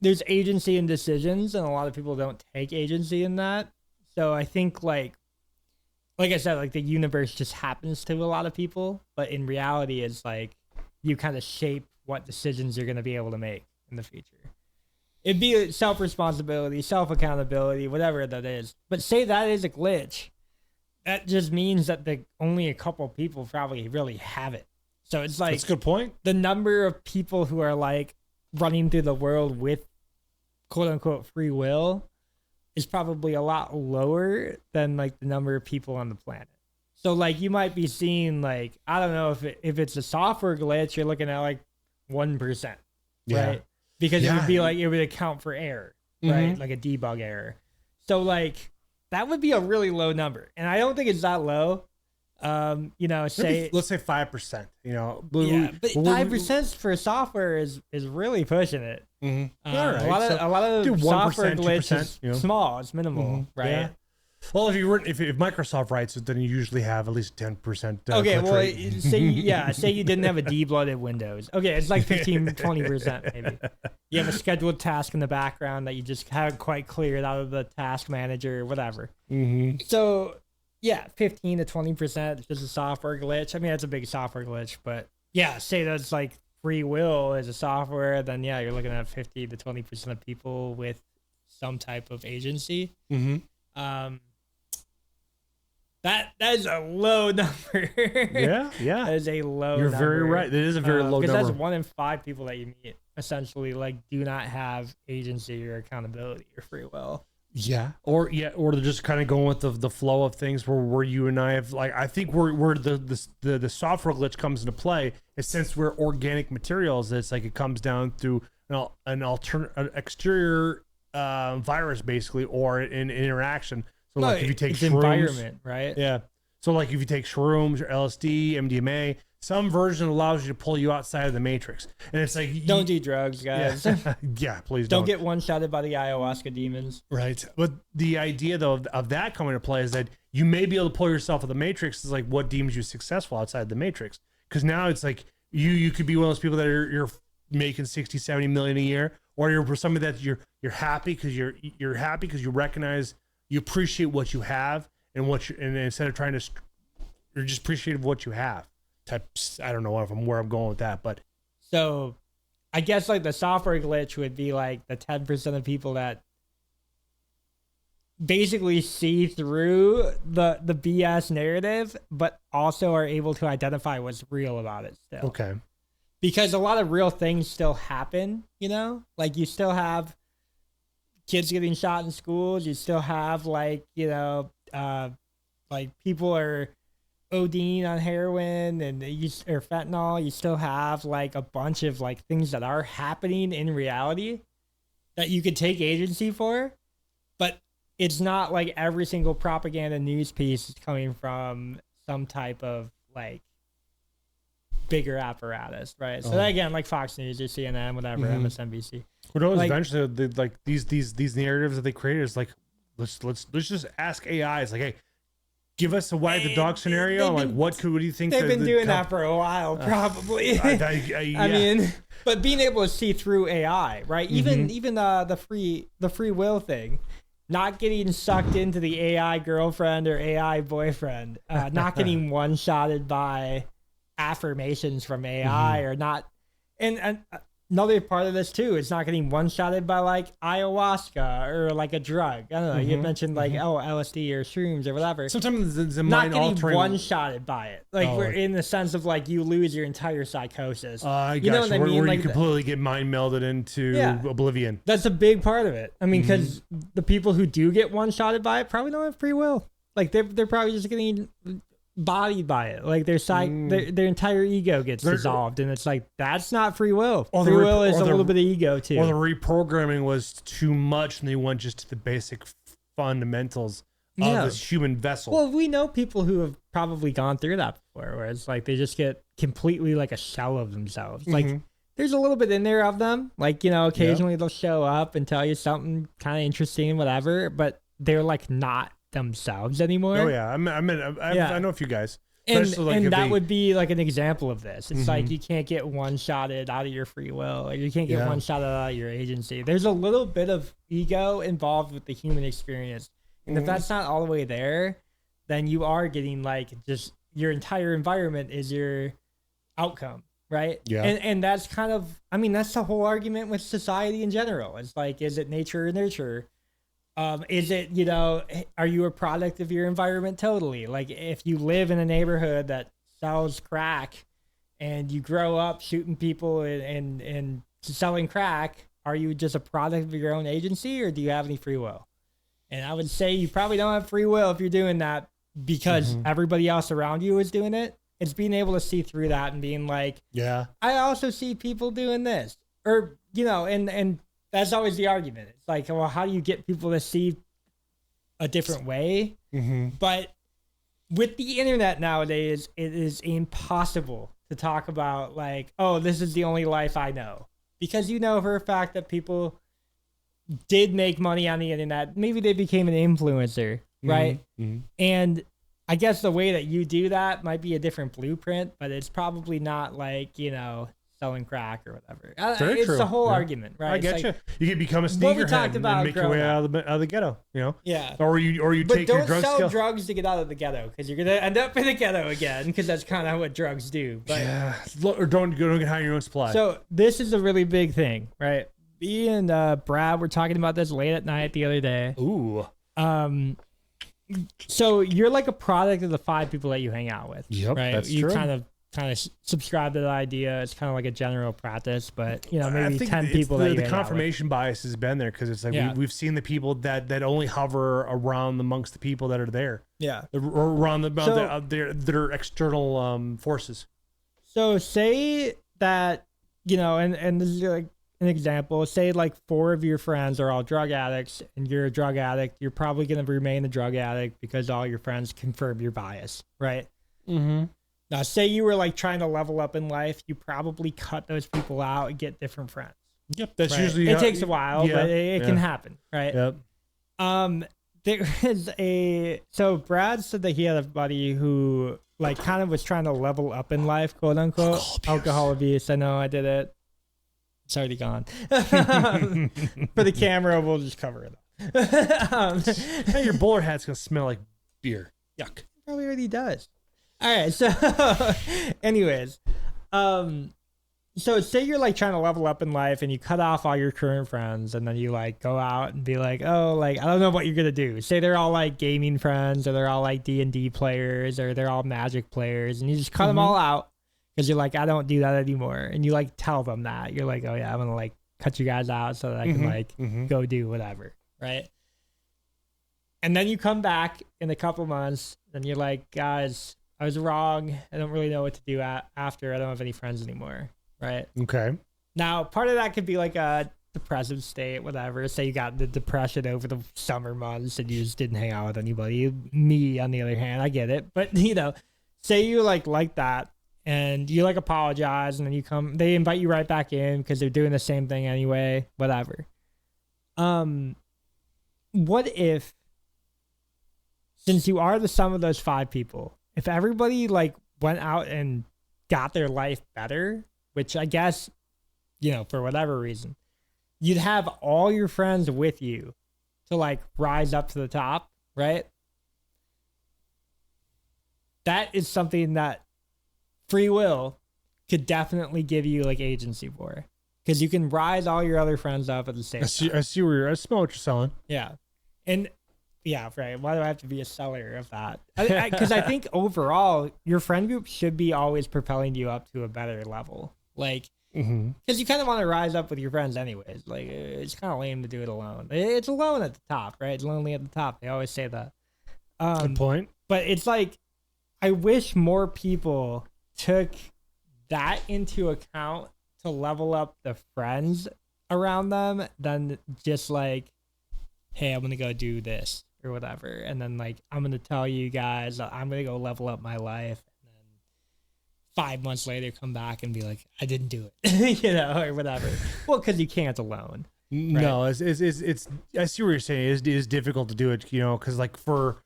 there's agency in decisions, and a lot of people don't take agency in that. So I think like I said, like the universe just happens to a lot of people, but in reality, it's like you kind of shape what decisions you're going to be able to make in the future. It'd be self-responsibility, self-accountability, whatever that is. But say that is a glitch, that just means that only a couple people probably really have it. So it's like That's a good point. the number of people who are like running through the world with quote unquote free will is probably a lot lower than like the number of people on the planet. So like you might be seeing like, I don't know if it's a software glitch, you're looking at like 1%, Yeah. right? Because it Yeah. would be like, it would account for error, right? Like a debug error. So like that would be a really low number. And I don't think it's that low. You know, say let's say 5%. You know, yeah, but 5% for software is really pushing it. Mm-hmm. A lot of do 1%, software glitch 2%, is you know. small. It's minimal, right? Yeah. Well, if Microsoft writes it, then you usually have at least 10%. Okay, glitch well, rate. say you didn't have a debloated Windows. Okay, it's like 15-20% maybe. You have a scheduled task in the background that you just haven't quite cleared out of the task manager or whatever. Mm-hmm. So, yeah, 15 to 20% is just a software glitch. I mean, that's a big software glitch, but yeah, say that's like free will as a software, then yeah, you're looking at 50 to 20% of people with some type of agency. Mm-hmm. That is a low number. Yeah. That is a low You're number. very right. It is a very low because number. that's 1 in 5 people that you meet. essentially like do not have agency or accountability or free will. Or they're just kind of going with the flow of things where you and I have, like, I think where the software glitch comes into play is, since we're organic materials, it's like it comes down through an exterior virus basically, or an interaction. So like if you take it's shrooms, environment, right? yeah. So like if you take shrooms or LSD, MDMA, some version allows you to pull you outside of the matrix, and it's like Don't do drugs, guys. yeah, please Don't get one-shotted by the ayahuasca demons. Right. But the idea, though, of that coming into play is that you may be able to pull yourself out of the matrix is like what deems you successful outside the matrix. Because now it's like you could be one of those people that you're making 60, 70 million a year, or you're somebody that you're happy because you're happy because you recognize, you appreciate what you have, and and instead of trying to, you're just appreciative of what you have. I don't know where I'm going with that, but So I guess like the software glitch would be like the 10% of people that basically see through the BS narrative, but also are able to identify what's real about it still. okay. Because a lot of real things still happen, you know? Like you still have kids getting shot in schools. You still have like, you know, like people are ODing on heroin and or fentanyl. You still have like a bunch of like things that are happening in reality that you could take agency for, but it's not like every single propaganda news piece is coming from some type of like bigger apparatus, right? So again, like Fox News or CNN, whatever, MSNBC. Who knows? Like, Eventually, like these narratives that they created is like, let's just ask AI. It's like, hey, give us a wag the dog scenario. Like, what do you think? They've been doing that for a while, probably. Yeah. I mean, but being able to see through AI, right? Even the free will thing, not getting sucked into the AI girlfriend or AI boyfriend, not getting one-shotted by affirmations from AI, or not, and another part of this too, it's not getting one-shotted by like ayahuasca or like a drug. I don't know. You mentioned like LSD or shrooms or whatever. Sometimes the Not mind getting altering. one-shotted by it. Like we're in the sense of like you lose your entire psychosis. You know what I mean? Where like you completely get mind melded into oblivion. that's a big part of it. I mean, because the people who do get one-shotted by it probably don't have free will. Like they're probably just getting bodied by it. Like their entire ego gets dissolved, and it's like that's not free will. Free will is a little bit of ego too. Or the reprogramming was too much, and they went just to the basic fundamentals of this human vessel. Well, we know people who have probably gone through that before, where it's like they just get completely like a shell of themselves. Like there's a little bit in there of them. Like, you know, occasionally they'll show up and tell you something kind of interesting, whatever, but they're like not themselves anymore. Oh yeah, I know a few guys. And Like that would be like an example of this. It's like you can't get one-shotted out of your free will, or you can't get one-shotted out of your agency. There's a little bit of ego involved with the human experience. And if that's not all the way there, then you are getting like just your entire environment is your outcome, right? Yeah. And that's kind of, I mean, that's the whole argument with society in general. It's like, is it nature or nurture? Is it, you know, are you a product of your environment? Totally. Like if you live in a neighborhood that sells crack and you grow up shooting people and selling crack, are you just a product of your own agency, or do you have any free will? And I would say you probably don't have free will if you're doing that, because everybody else around you is doing it. It's being able to see through that and being like, yeah, I also see people doing this, or, you know, and that's always the argument. It's like, well, how do you get people to see a different way? But with the internet nowadays, it is impossible to talk about like, oh, this is the only life I know. Because you know for a fact that people did make money on the internet. Maybe they became an influencer, right? And I guess the way that you do that might be a different blueprint, but it's probably not like, you know, selling crack or whatever. It's true. the whole argument, right? I get like, you. You can become a sneakerhead and make your way out of the ghetto, you know? Yeah. Or you But take your don't drug sell skill. drugs to get out of the ghetto, because you're going to end up in the ghetto again, because that's kind of what drugs do. But, Yeah. Or don't get high on your own supply. so this is a really big thing, right? Me and Brad were talking about this late at night the other day. Ooh. So you're like a product of the 5 people that you hang out with. Yep, right? that's You true. kind of kind of subscribe to the idea. It's kind of like a general practice, but maybe I think 10 people that the confirmation bias has been there, because it's like we've seen the people that only hover around amongst the people that are there. Yeah. Or around their external forces. So say that, and this is like an example, say like 4 of your friends are all drug addicts and you're a drug addict. You're probably going to remain a drug addict because all your friends confirm your bias, right? Mm-hmm. Now, say you were like trying to level up in life, you probably cut those people out and get different friends. Yep, that's right? usually it takes a while, but it can happen, right? Yep. There is so Brad said that he had a buddy who like kind of was trying to level up in life, quote unquote. Alcohol abuse. I know I did it. It's already gone. For the camera, we'll just cover it up. Hey, your bowler hat's gonna smell like beer. Yuck. Probably already does. All right, so anyways, so say you're like trying to level up in life and you cut off all your current friends and then you like go out and be like, oh, like I don't know what you're gonna do. Say they're all like gaming friends or they're all like D&D players or they're all Magic players, and you just cut them all out because you're like, I don't do that anymore, and you like tell them that you're like, oh yeah, I'm gonna like cut you guys out so that I can like go do whatever, right? And then you come back in a couple months and you're like, guys, I was wrong. I don't really know what to do after. I don't have any friends anymore, right? Okay. Now, part of that could be like a depressive state, whatever. Say you got the depression over the summer months and you just didn't hang out with anybody. Me, on the other hand, I get it. But, say you like that and you like apologize and then they invite you right back in because they're doing the same thing anyway, whatever. What if, since you are the sum of those 5 people, if everybody like went out and got their life better, which I guess, for whatever reason, you'd have all your friends with you to like rise up to the top, right? That is something that Freewill could definitely give you like agency for, because you can rise all your other friends up at the same time. I smell what you're selling. Yeah. And yeah, right. Why do I have to be a seller of that? Because I think overall, your friend group should be always propelling you up to a better level. Like, because you kind of want to rise up with your friends anyways. Like, it's kind of lame to do it alone. It's alone at the top, right? It's lonely at the top. They always say that. Good point. But it's like, I wish more people took that into account to level up the friends around them than just like, hey, I'm going to go do this or whatever. And then like, I'm going to tell you guys, I'm going to go level up my life. And then 5 months later, come back and be like, I didn't do it, or whatever. Well, because you can't alone. Right? No, it's I see what you're saying. It is difficult to do it, because like for,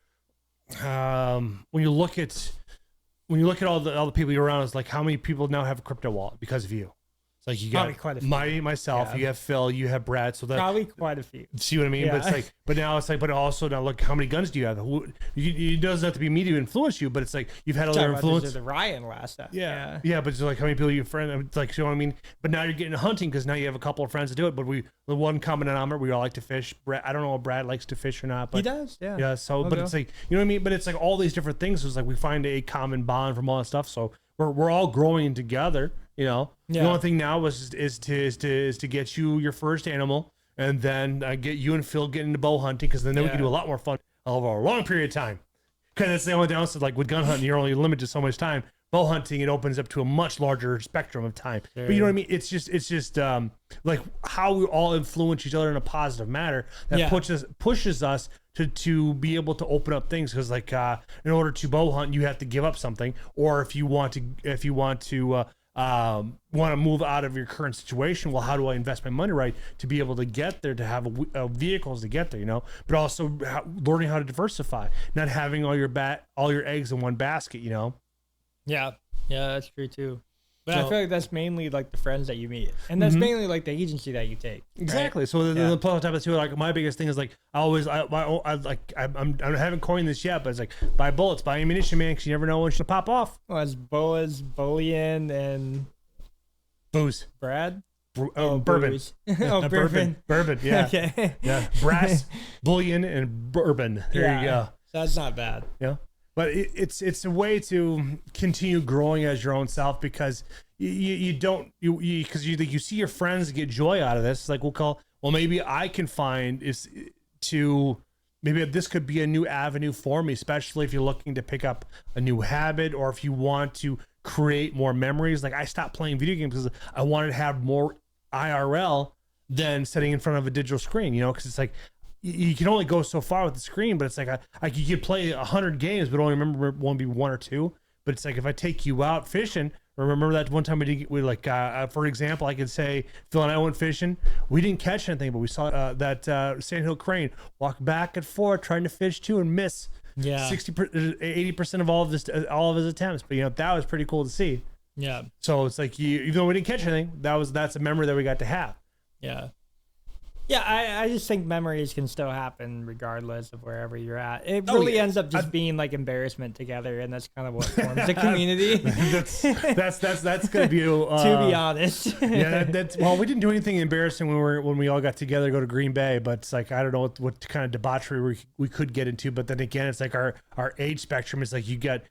when you look at all the people you're around, it's like how many people now have a crypto wallet because of you. It's like you got quite a few. myself, you have Phil, you have Brad, so that probably quite a few. See what I mean? Yeah. But also now look, how many guns do you have? It doesn't have to be me to influence you, but it's like you've had other influence. The Ryan last time. Yeah, but it's like how many people you friend? It's like, you know what I mean? But now you're getting hunting because now you have a couple of friends to do it. But the one common denominator, we all like to fish. Brad, I don't know if Brad likes to fish or not, but he does. Yeah. Yeah. So, but it's like, you know what I mean? But it's like all these different things. So it's like we find a common bond from all that stuff. So we're all growing together. The only thing now is to get you your first animal, and then get you and Phil getting into bow hunting, because then we can do a lot more fun over a long period of time. Because that's the only downside. Like with gun hunting, you're only limited to so much time. Bow hunting, it opens up to a much larger spectrum of time. Sure. But you know what I mean? It's just like how we all influence each other in a positive manner that pushes us to be able to open up things. Because like in order to bow hunt, you have to give up something, or if you want to move out of your current situation, well, how do I invest my money right to be able to get there, to have vehicles to get there, but also learning how to diversify, not having all your eggs in one basket, Yeah, that's true too. But I feel like that's mainly like the friends that you meet, and that's mainly like the agency that you take. Exactly. Right? So the plus type of too, like my biggest thing is like I haven't coined this yet, but it's like buy bullets, buy ammunition, man, because you never know when she'll pop off. Well, it's boas, bullion, and booze. Brad. Bourbon. Booze. Oh, bourbon. Bourbon. Yeah. Okay. Yeah. Brass, bullion, and bourbon. There you go. So that's not bad. Yeah. but it's a way to continue growing as your own self, because you don't because you see your friends get joy out of this. It's like, well, maybe I can find maybe this could be a new avenue for me, especially if you're looking to pick up a new habit, or if you want to create more memories. Like, I stopped playing video games because I wanted to have more IRL than sitting in front of a digital screen, because it's like you can only go so far with the screen, but it's like you could play 100 games but only remember one or two. But it's like, if I take you out fishing, remember that one time for example, I could say Phil and I went fishing. We didn't catch anything, but we saw that sandhill crane walk back and forth trying to fish too and miss. Yeah, 80% of all of his attempts. But that was pretty cool to see. Yeah. So it's like, even though we didn't catch anything, that's a memory that we got to have. Yeah. Yeah, I just think memories can still happen regardless of wherever you're at. It really ends up just being like embarrassment together, and that's kind of what forms a community. that's gonna be to be honest. Yeah, well, we didn't do anything embarrassing when we all got together to go to Green Bay, but it's like, I don't know what kind of debauchery we could get into. But then again, it's like our age spectrum is like, you got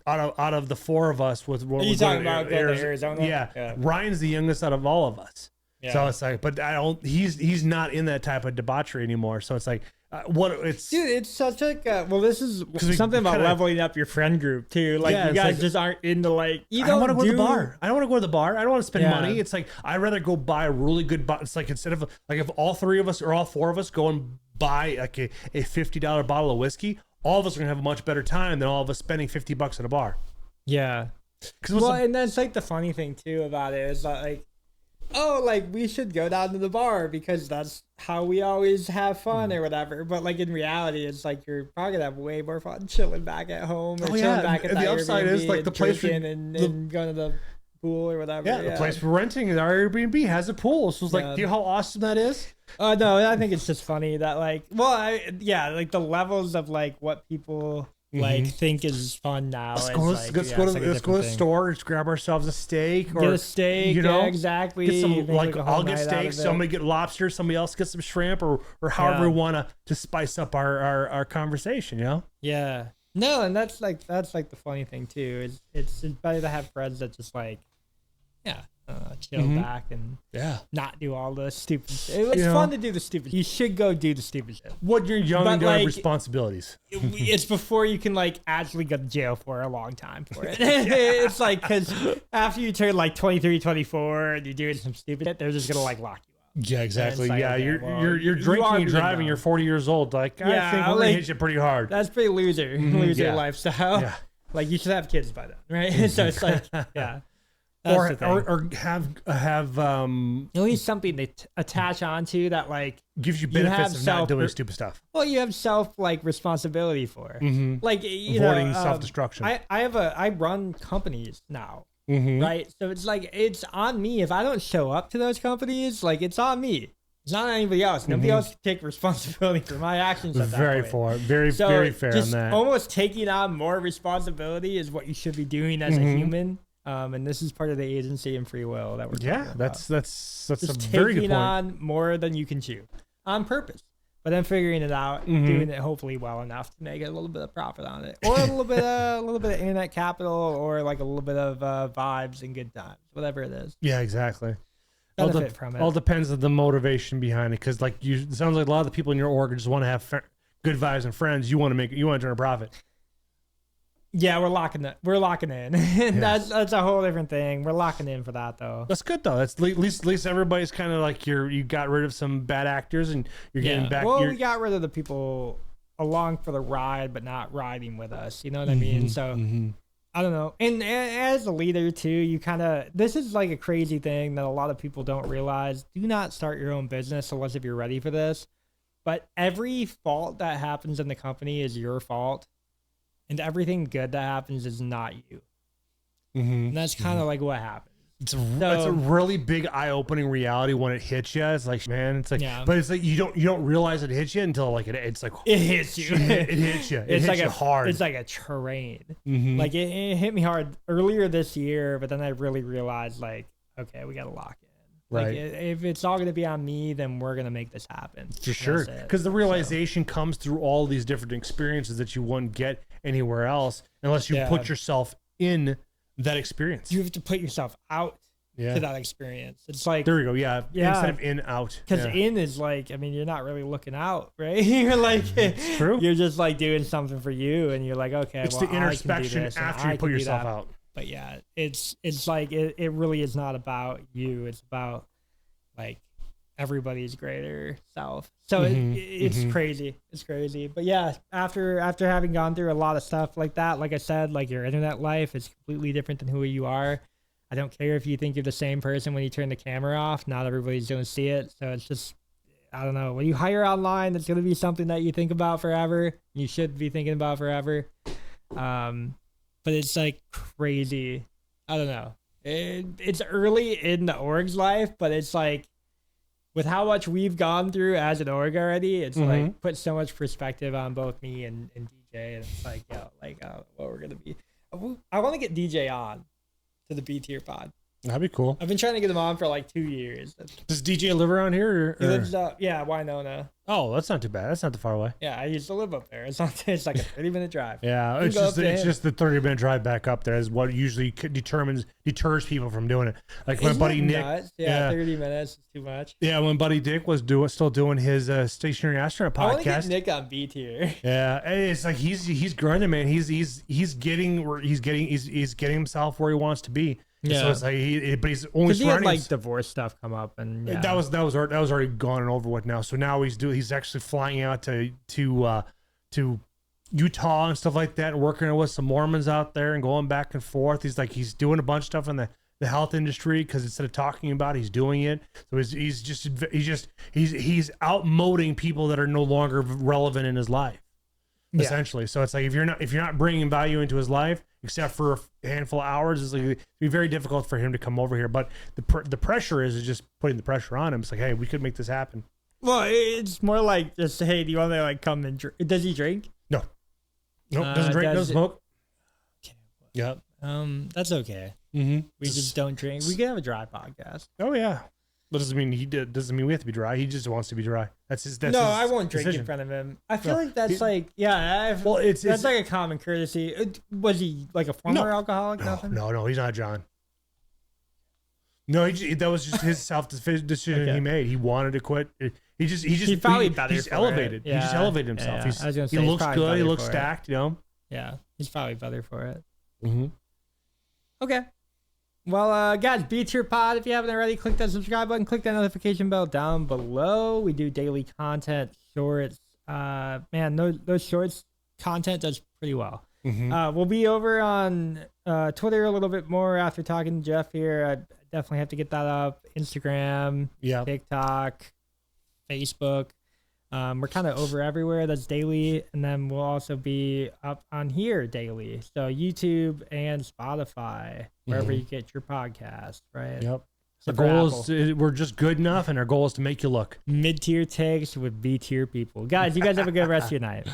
out of the four of us with what Are you talking about Arizona? Yeah, Ryan's the youngest out of all of us. Yeah. So it's like, but he's not in that type of debauchery anymore. So it's like, it's such like this is something about leveling up your friend group too. Like, you guys just aren't into like, I don't want to go to the bar. I don't want to go to the bar. I don't want to spend money. It's like, I'd rather go buy a really good bottle. It's like, instead of like, if all three of us or all four of us go and buy like a $50 bottle of whiskey, all of us are gonna have a much better time than all of us spending $50 at a bar. Yeah. And that's like the funny thing too about it is that, like, oh, like, we should go down to the bar because that's how we always have fun or whatever. But like, in reality, it's like, you're probably gonna have way more fun chilling back at home or chilling back at the upside is like the place and going to the pool or whatever. Yeah, the place we're renting in our Airbnb has a pool. So it's like, do you know how awesome that is? No, I think it's just funny that like, like the levels of like what people like think is fun now. Let's go to the store, just grab ourselves a steak, or get a steak. Exactly. Get some, I'll get steak, somebody get lobster, somebody else get some shrimp, or however we want to spice up our conversation. Yeah. No, and that's like the funny thing too. Is it's better to have friends that just like, chill back and not do all the stupid shit. It's fun to do the stupid shit. You should go do the stupid shit. What you're young and don't have responsibilities. It's before you can like actually go to jail for a long time for it. It's like, because after you turn like 23, 24 and you're doing some stupid shit, they're just going to like lock you up. Yeah, exactly. Like, you're drinking and driving. You're 40 years old. Like, I think we're going to hit you pretty hard. That's pretty loser lifestyle. Yeah. Like, you should have kids by then, right? So it's like, or have at least something to attach onto that like gives you benefits of not doing stupid stuff. Well, you have self like responsibility for like avoiding self-destruction. I run companies now, right? So it's like, it's on me. If I don't show up to those companies, like, it's on me. It's not anybody else. Nobody else can take responsibility for my actions at that point. Very fair on that. Almost taking on more responsibility is what you should be doing as a human. And this is part of the agency and Freewill that we're talking about. That's just a very good point. Taking on more than you can chew on purpose, but then figuring it out, doing it hopefully well enough to make a little bit of profit on it, or a little bit of internet capital, or like a little bit of vibes and good times, whatever it is. Yeah, exactly. Benefit from it. All depends on the motivation behind it, because like it sounds like a lot of the people in your org just want to have good vibes and friends. You want to turn a profit. Yeah, we're locking in. And that's a whole different thing. We're locking in for that though. That's good though. That's at least everybody's kind of like, you got rid of some bad actors and you're getting back. Well, we got rid of the people along for the ride, but not riding with us. You know what I mean? So I don't know. And as a leader too, you this is like a crazy thing that a lot of people don't realize. Do not start your own business unless if you're ready for this. But every fault that happens in the company is your fault. And everything good that happens is not you. And that's kind of like what happens. It's a really big eye-opening reality when it hits you. It's like, man, it's like, but it's like you don't realize it hits you until like it's like it hits you. It hits you. It hits you hard. It's like a train. Like it hit me hard earlier this year, but then I really realized like, okay, we got to lock in. Like, if it's all going to be on me, then we're going to make this happen. For sure. Because the realization comes through all these different experiences that you wouldn't get anywhere else unless you put yourself in that experience. You have to put yourself out to that experience. It's like, there we go. Yeah. Instead of in, out. Because in is like, I mean, you're not really looking out, right? You're like, it's true. You're just like doing something for you, and you're like, okay, it's the introspection after you put yourself out. But yeah, it's like it really is not about you. It's about like everybody's greater self. So it's crazy. It's crazy. But yeah, after having gone through a lot of stuff like that, like I said, like your internet life is completely different than who you are. I don't care if you think you're the same person when you turn the camera off. Not everybody's going to see it. So it's just, I don't know. When you hire online, it's going to be something that you think about forever. You should be thinking about forever. But it's like crazy. I don't know. It's early in the org's life, but it's like with how much we've gone through as an org already, it's like put so much perspective on both me and DJ. And it's like, what we're going to be. I want to get DJ on to the Btier pod. That'd be cool. I've been trying to get him on for like 2 years. Does DJ live around here? He lives Winona. Oh, that's not too bad. That's not too far away. Yeah, I used to live up there. It's like a 30-minute drive. Yeah, it's just the 30-minute drive back up there is what usually deters people from doing it. Like my buddy Nick. Nuts? Yeah, 30 minutes is too much. Yeah, when buddy Dick was still doing his stationary astronaut podcast. I want to get Nick on Btier. Yeah, it's like he's grinding, man. He's getting himself where he wants to be. Yeah, so it's like but he's only he had like divorce stuff come up, and that was already gone and over with now. So now he's actually flying out to Utah and stuff like that, and working with some Mormons out there and going back and forth. He's doing a bunch of stuff in the health industry because instead of talking about it, he's doing it. So he's outmoding people that are no longer relevant in his life. Essentially. So it's like if you're not bringing value into his life except for a handful of hours, it's like it'd be very difficult for him to come over here. But the pressure is just putting the pressure on him. It's like, hey, we could make this happen. Well, it's more like just, hey, do you want to like come and drink? Does he drink? No, doesn't drink, doesn't smoke. Okay. Yep. That's okay. We just don't drink. We can have a dry podcast. Oh yeah. That doesn't mean doesn't mean we have to be dry. He just wants to be dry. That's his I won't drink in front of him. I feel like that's that's like a common courtesy. Was he like a former alcoholic? No, he's not John. No, that was just his decision he made. He wanted to quit. He's probably better. He's elevated. Yeah. He just elevated himself. Yeah. He looks good. He looks stacked. You know. Yeah, he's probably better for it. Okay. Well, guys, Btier pod. If you haven't already, click that subscribe button. Click that notification bell down below. We do daily content, shorts. Man, those shorts content does pretty well. We'll be over on Twitter a little bit more after talking to Jeff here. I definitely have to get that up. Instagram, TikTok, Facebook. We're kind of over everywhere. That's daily. And then we'll also be up on here daily. So YouTube and Spotify, wherever you get your podcast, right? Yep. The goal is we're just good enough, and our goal is to make you look. Mid-tier takes with B-tier people. Guys, you guys have a good rest of your night.